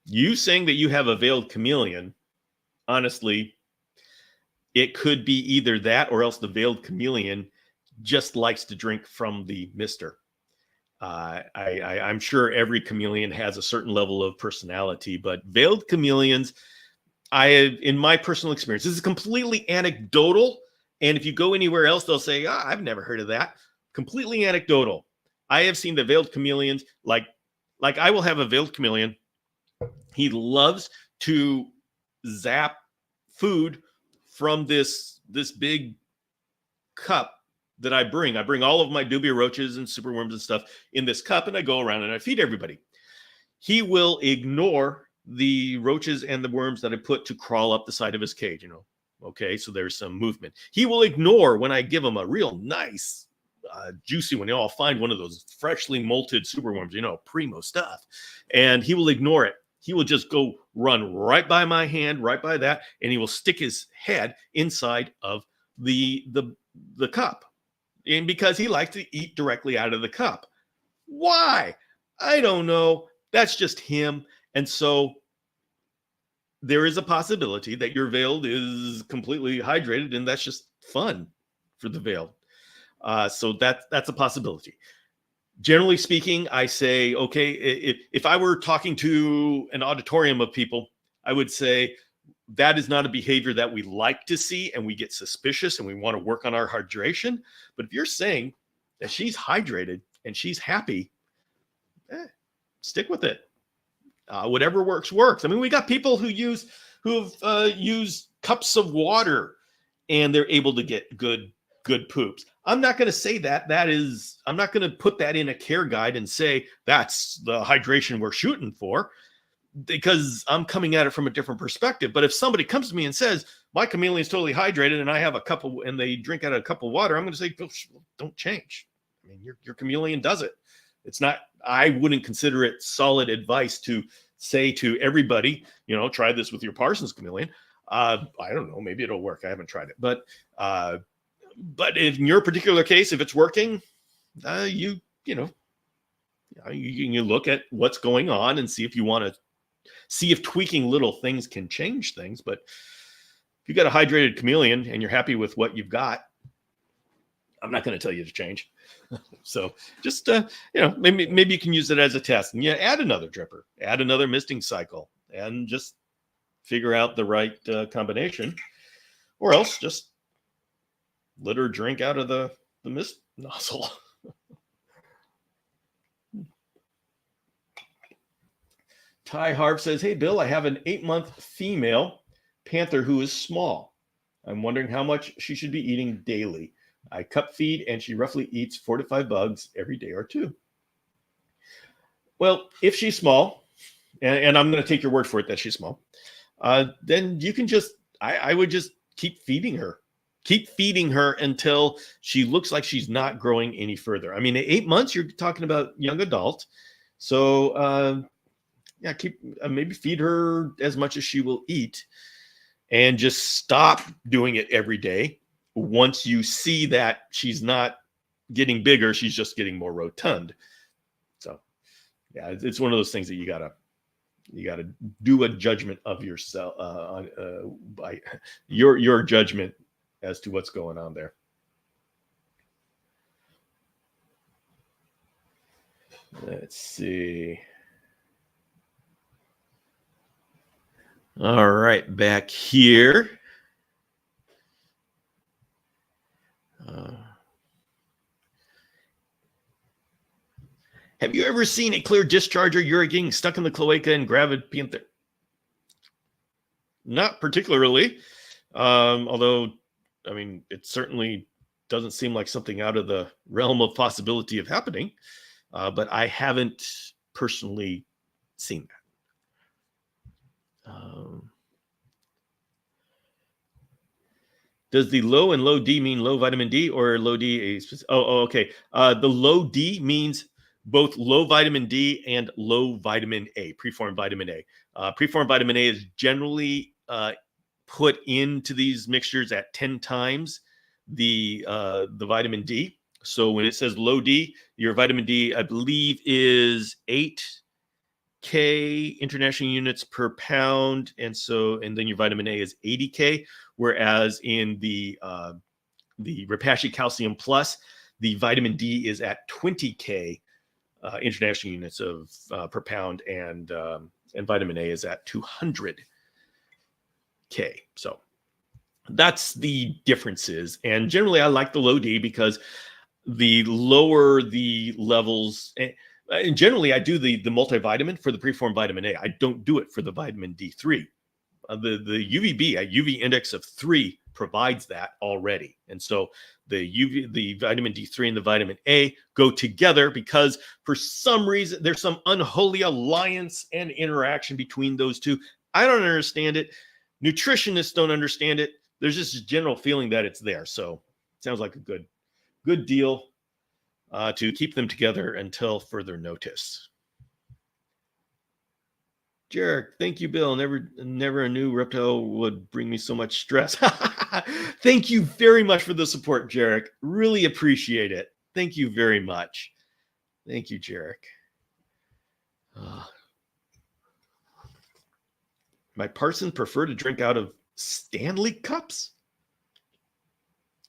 [SPEAKER 1] you saying that you have a veiled chameleon, honestly, it could be either that or else the veiled chameleon just likes to drink from the mister. I'm sure every chameleon has a certain level of personality, but veiled chameleons, in my personal experience, this is completely anecdotal. And if you go anywhere else, they'll say, I've never heard of that. Completely anecdotal. I have seen the veiled chameleons, like I will have a veiled chameleon. He loves to zap food from this big cup that I bring. I bring all of my dubia roaches and superworms and stuff in this cup, and I go around and I feed everybody. He will ignore the roaches and the worms that I put to crawl up the side of his cage, Okay, so there's some movement. He will ignore when I give him a real nice, juicy one. I'll find one of those freshly molted superworms, primo stuff. And he will ignore it. He will just go run right by my hand, right by that, and he will stick his head inside of the cup. And because he likes to eat directly out of the cup. Why? I don't know. That's just him. And so there is a possibility that your veiled is completely hydrated, and that's just fun for the veiled. So that's a possibility. Generally speaking, I say, okay, if I were talking to an auditorium of people, I would say that is not a behavior that we like to see, and we get suspicious and we want to work on our hydration. But if you're saying that she's hydrated and she's happy, stick with it. Whatever works. I mean, we got people who've used cups of water and they're able to get good poops. I'm not going to say I'm not going to put that in a care guide and say that's the hydration we're shooting for, because I'm coming at it from a different perspective. But if somebody comes to me and says my chameleon is totally hydrated and I have and they drink out of a cup of water, I'm going to say, don't change. I mean, your chameleon does it. It's not, I wouldn't consider it solid advice to say to everybody, try this with your Parsons chameleon. I don't know, maybe it'll work. I haven't tried it, but in your particular case, if it's working, you look at what's going on and see if you want to see if tweaking little things can change things. But if you got a hydrated chameleon and you're happy with what you've got, I'm not going to tell you to change. So just, maybe you can use it as a test, and add another dripper, add another misting cycle, and just figure out the right combination, or else just let her drink out of the mist nozzle. Ty Harp says, hey, Bill, I have an 8-month female panther who is small. I'm wondering how much she should be eating daily. I cup feed, and she roughly eats 4 to 5 bugs every day or two. Well, if she's small, and I'm going to take your word for it that she's small, then you can I would just keep feeding her. Keep feeding her until she looks like she's not growing any further. I mean, at 8 months, you're talking about young adult. So, keep maybe feed her as much as she will eat, and just stop doing it every day. Once you see that she's not getting bigger, she's just getting more rotund. So, it's one of those things that you gotta do a judgment of yourself by your judgment as to what's going on there. Let's see. All right, back here. Have you ever seen a clear discharge or urine getting stuck in the cloaca and gravid panther? Not particularly. Although, I mean, it certainly doesn't seem like something out of the realm of possibility of happening. But I haven't personally seen that. Does the low and low D mean low vitamin D or low D? Okay. The low D means both low vitamin D and low vitamin A, preformed vitamin A. Preformed vitamin A is generally put into these mixtures at 10 times the vitamin D. So when it says low D, your vitamin D, I believe, is 8K international units per pound, and then your vitamin A is 80K. Whereas in the Repashy Calcium Plus, the vitamin D is at 20K international units of per pound, and vitamin A is at 200K. So that's the differences. And generally, I like the low D because the lower the levels, and generally I do the multivitamin for the preformed vitamin A. I don't do it for the vitamin D3. The UVB, a UV index of 3, provides that already. And so the vitamin D3 and the vitamin A go together because for some reason there's some unholy alliance and interaction between those two. I don't understand it. Nutritionists don't understand it. There's just a general feeling that it's there. So it sounds like a good deal to keep them together until further notice. Jarek, thank you, Bill. Never knew reptile would bring me so much stress. Thank you very much for the support, Jarek. Really appreciate it. Thank you very much. Thank you, Jarek. My parson prefer to drink out of Stanley cups?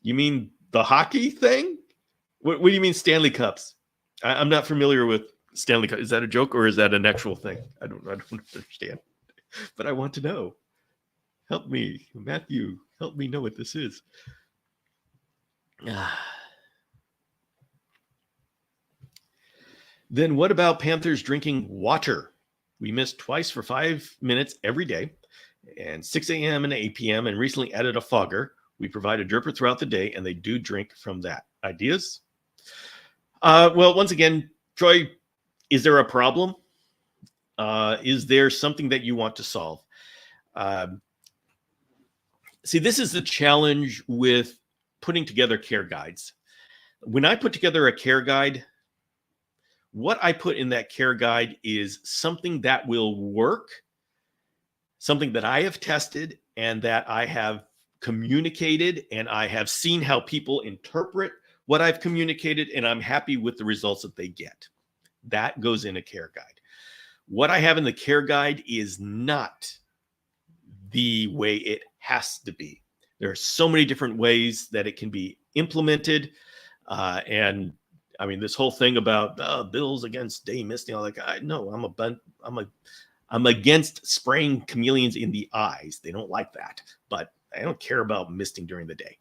[SPEAKER 1] You mean the hockey thing? What do you mean Stanley cups? I'm not familiar with Stanley cup. Is that a joke or is that an actual thing? I don't understand. But I want to know. Help me, Matthew. Help me know what this is. Then what about Panthers drinking water? We missed twice for 5 minutes every day, and 6 a.m. and 8 p.m. and recently added a fogger. We provide a dripper throughout the day, and they do drink from that. Ideas? Well, once again, Troy, is there a problem? Is there something that you want to solve? See, this is the challenge with putting together care guides. When I put together a care guide, what I put in that care guide is something that will work, something that I have tested and that I have communicated, and I have seen how people interpret what I've communicated, and I'm happy with the results that they get. That goes in a care guide. What I have in the care guide is not the way it has to be. There are so many different ways that it can be implemented. And I mean, this whole thing about bills against day misting, I'm against spraying chameleons in the eyes. They don't like that, but I don't care about misting during the day.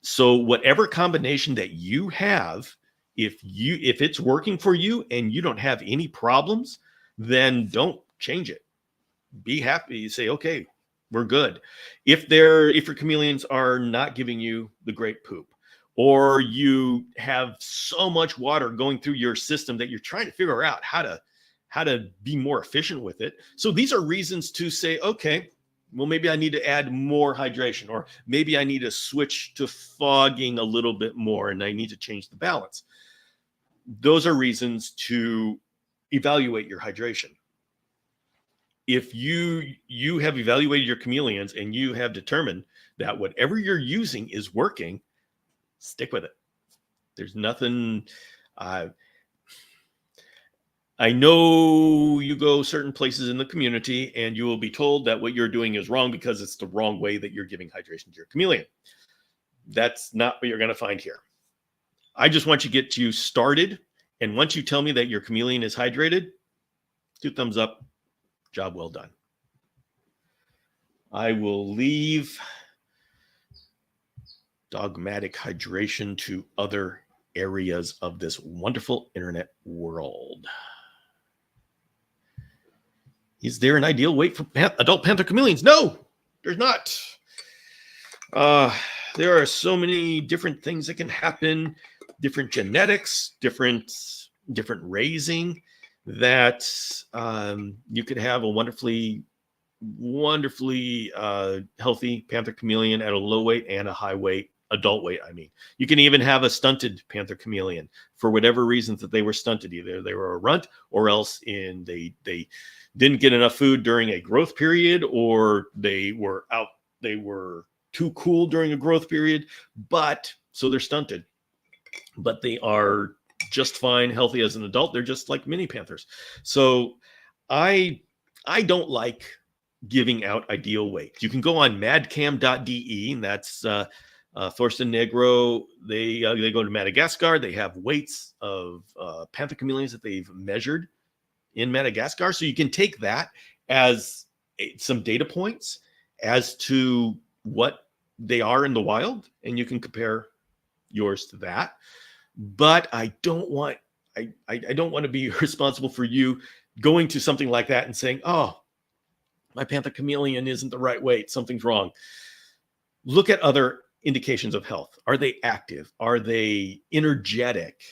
[SPEAKER 1] So whatever combination that you have, if it's working for you and you don't have any problems, then don't change it. Be happy. You say, okay, we're good. If your chameleons are not giving you the great poop, or you have so much water going through your system that you're trying to figure out how to be more efficient with it. So these are reasons to say, okay, well, maybe I need to add more hydration, or maybe I need to switch to fogging a little bit more and I need to change the balance. Those are reasons to evaluate your hydration. If you have evaluated your chameleons and you have determined that whatever you're using is working, stick with it. There's nothing. I know you go certain places in the community and you will be told that what you're doing is wrong because it's the wrong way that you're giving hydration to your chameleon. That's not what you're going to find here. I just want you to get you started. And once you tell me that your chameleon is hydrated, 2 thumbs up. Job well done. I will leave dogmatic hydration to other areas of this wonderful internet world. Is there an ideal weight for adult panther chameleons? No, there's not. There are so many different things that can happen, different genetics, different raising, that you could have a wonderfully healthy panther chameleon at a low weight and a high weight, adult weight. I mean, you can even have a stunted panther chameleon for whatever reasons that they were stunted. Either they were a runt, or else they didn't get enough food during a growth period, or they were too cool during a growth period. But so they're stunted, but they are just fine, healthy as an adult. They're just like mini panthers. So I don't like giving out ideal weights. You can go on madcam.de, and that's Thorsten Negro. They go to Madagascar. They have weights of panther chameleons that they've measured in Madagascar. So you can take that as some data points as to what they are in the wild, and you can compare yours to that. But I don't want to be responsible for you going to something like that and saying, oh, my panther chameleon isn't the right weight. Something's wrong. Look at other indications of health. Are they active? Are they energetic?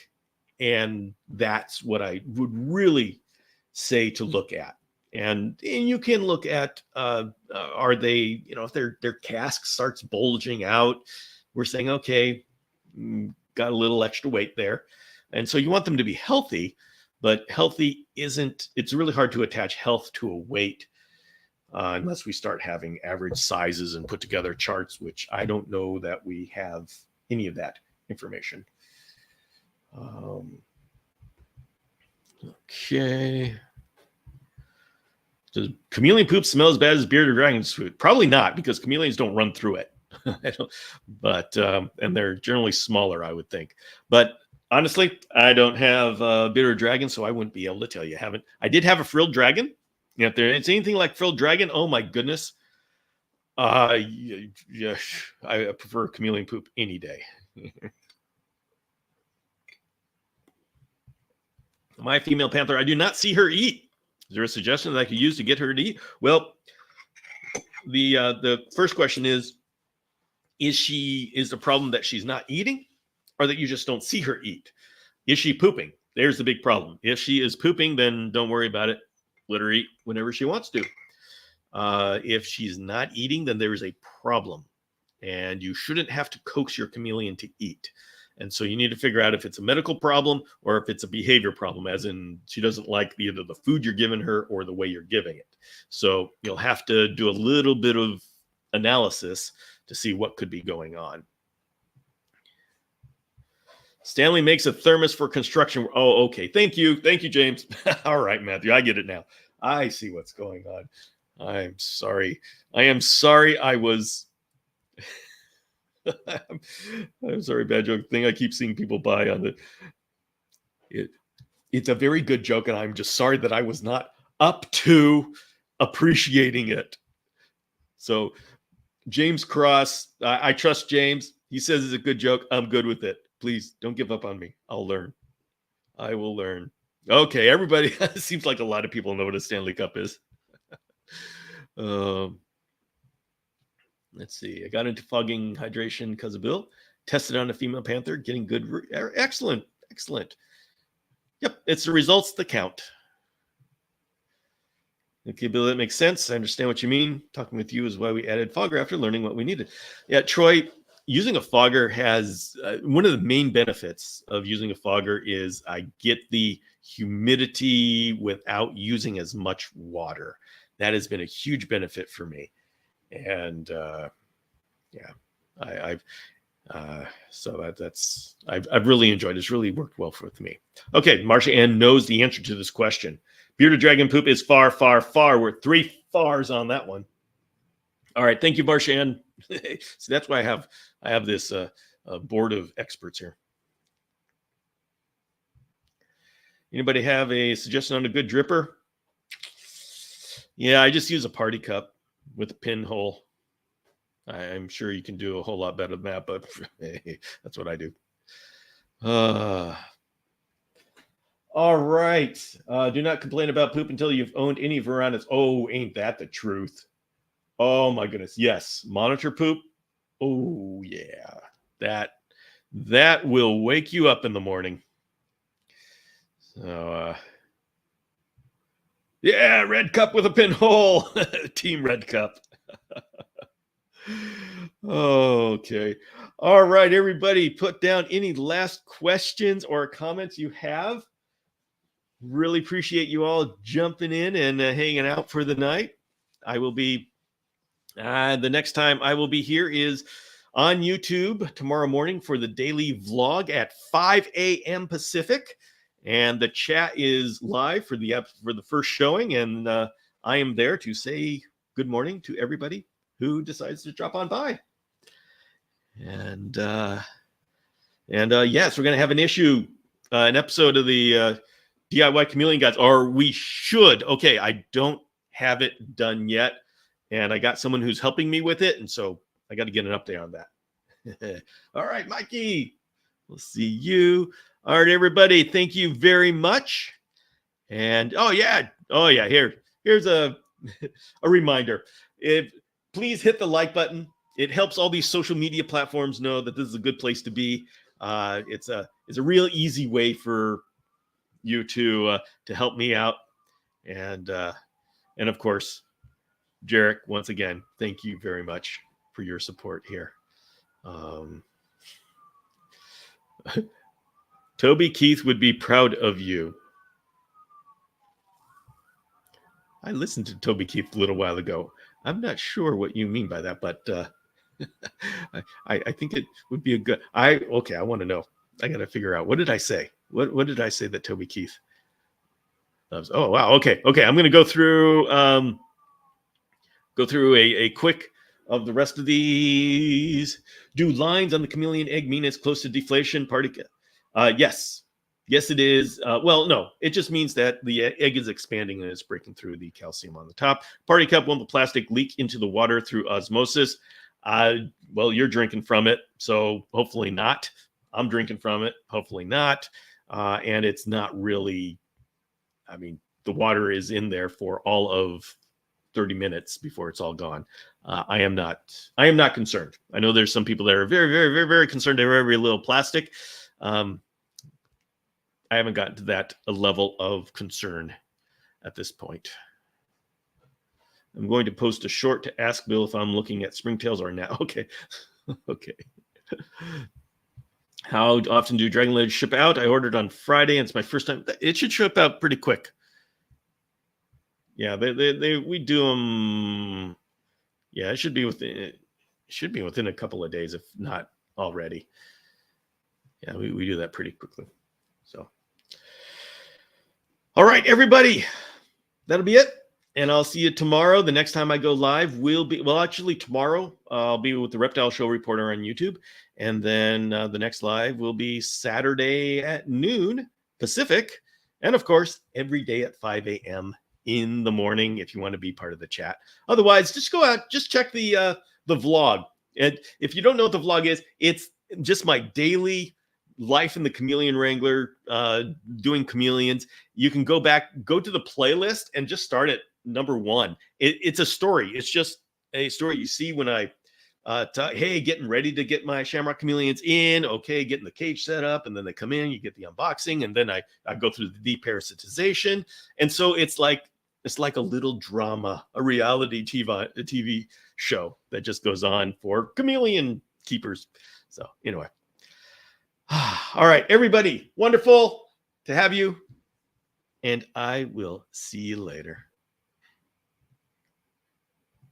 [SPEAKER 1] And that's what I would really say to look at. And you can look at, are they, if their cask starts bulging out, we're saying, okay, got a little extra weight there. And so you want them to be healthy, but healthy it's really hard to attach health to a weight. unless we start having average sizes and put together charts, which I don't know that we have any of that information. Okay. Does chameleon poop smell as bad as bearded dragon's food? Probably not, because chameleons don't run through it. But and they're generally smaller, I would think. But honestly, I don't have bearded dragon, so I wouldn't be able to tell you. I did have a frilled dragon. If there's anything like frilled dragon, oh my goodness. Yeah, I prefer chameleon poop any day. My female panther, I do not see her eat. Is there a suggestion that I could use to get her to eat? Well, the first question is the problem that she's not eating, or that you just don't see her eat? Is she pooping? There's the big problem. If she is pooping, then don't worry about it. Let her eat whenever she wants to. If she's not eating, then there is a problem, and you shouldn't have to coax your chameleon to eat. And so you need to figure out if it's a medical problem or if it's a behavior problem, as in she doesn't like either the food you're giving her or the way you're giving it. So you'll have to do a little bit of analysis to see what could be going on. Stanley makes a thermos for construction. Oh, okay. Thank you. Thank you, James. All right, Matthew. I get it now. I see what's going on. I'm sorry. I was... I'm sorry, bad joke thing I keep seeing people buy on the... It's a very good joke, and I'm just sorry that I was not up to appreciating it. So, James Cross, I trust James. He says it's a good joke. I'm good with it. Please don't give up on me. I'll learn. I will learn. Okay, everybody. It seems like a lot of people know what a Stanley Cup is. Let's see. I got into fogging hydration because of Bill. Tested on a female panther, getting good. Excellent. Excellent. Yep, it's the results that count. Okay, Bill, that makes sense. I understand what you mean. Talking with you is why we added fogger after learning what we needed. Yeah, Troy, using a fogger has one of the main benefits of using a fogger is I get the humidity without using as much water. That has been a huge benefit for me. And I've really enjoyed it. It's really worked well with me. Okay, Marcia Ann knows the answer to this question. Bearded dragon poop is far, far, far. We're 3 fars on that one. All right, thank you, Marcia Ann. So that's why I have this board of experts here. Anybody have a suggestion on a good dripper? Yeah, I just use a party cup with a pinhole. I'm sure you can do a whole lot better than that, but that's what I do. All right. Do not complain about poop until you've owned any Varandas. Oh, ain't that the truth? Oh my goodness. Yes. Monitor poop. Oh yeah. That will wake you up in the morning. So yeah, red cup with a pinhole. Team red cup. Okay. All right, everybody, put down any last questions or comments you have. Really appreciate you all jumping in and hanging out for the night. I will be, the next time I will be here is on YouTube tomorrow morning for the daily vlog at 5 a.m. Pacific. And the chat is live for the first showing. And I am there to say good morning to everybody who decides to drop on by. And yes, we're going to have an episode of the DIY Chameleon Guides, or we should. Okay, I don't have it done yet, and I got someone who's helping me with it, and so I got to get an update on that. All right, Mikey, we'll see you. All right, everybody, thank you very much. And oh yeah, here's a reminder. Please hit the like button. It helps all these social media platforms know that this is a good place to be. It's a real easy way for you to help me out, and of course, Jarek, once again, thank you very much for your support here. Toby Keith would be proud of you. I listened to Toby Keith a little while ago. I'm not sure what you mean by that, but I think it would be a good. I want to know. I got to figure out, what did I say? What did I say that Toby Keith loves? Oh wow. Okay. I'm going to go through a quick of the rest of these. Do lines on the chameleon egg mean it's close to deflation? Yes. Yes, it is. Well, no, it just means that the egg is expanding and it's breaking through the calcium on the top. Party cup, won't the plastic leak into the water through osmosis? Well, you're drinking from it, so hopefully not. I'm drinking from it, hopefully not. And it's not really, I mean, the water is in there for all of 30 minutes before it's all gone. I am not concerned. I know there's some people that are very, very, very, very concerned over every little plastic. I haven't gotten to that level of concern at this point. I'm going to post a short to ask Bill if I'm looking at springtails or now. Okay. Okay. How often do dragon legs ship out? I ordered on Friday and it's my first time. It should ship out pretty quick. Yeah, we do them. Yeah, it should be within a couple of days, if not already. Yeah, we do that pretty quickly. So, all right, everybody, that'll be it. And I'll see you tomorrow. The next time I go live will be, well, actually tomorrow I'll be with the Reptile Show Reporter on YouTube. And then the next live will be Saturday at noon Pacific. And of course, every day at 5 a.m. in the morning if you want to be part of the chat. Otherwise, just go out, just check the vlog. And if you don't know what the vlog is, it's just my daily life in the Chameleon Wrangler, doing chameleons. You can go to the playlist and just start at number 1. It's a story. It's just a story you see when I hey, getting ready to get my Shamrock chameleons in. Okay, getting the cage set up, and then they come in. You get the unboxing, and then I go through the deparasitization. And so it's like a little drama, a reality TV show that just goes on for chameleon keepers. So anyway. All right, everybody, wonderful to have you. And I will see you later.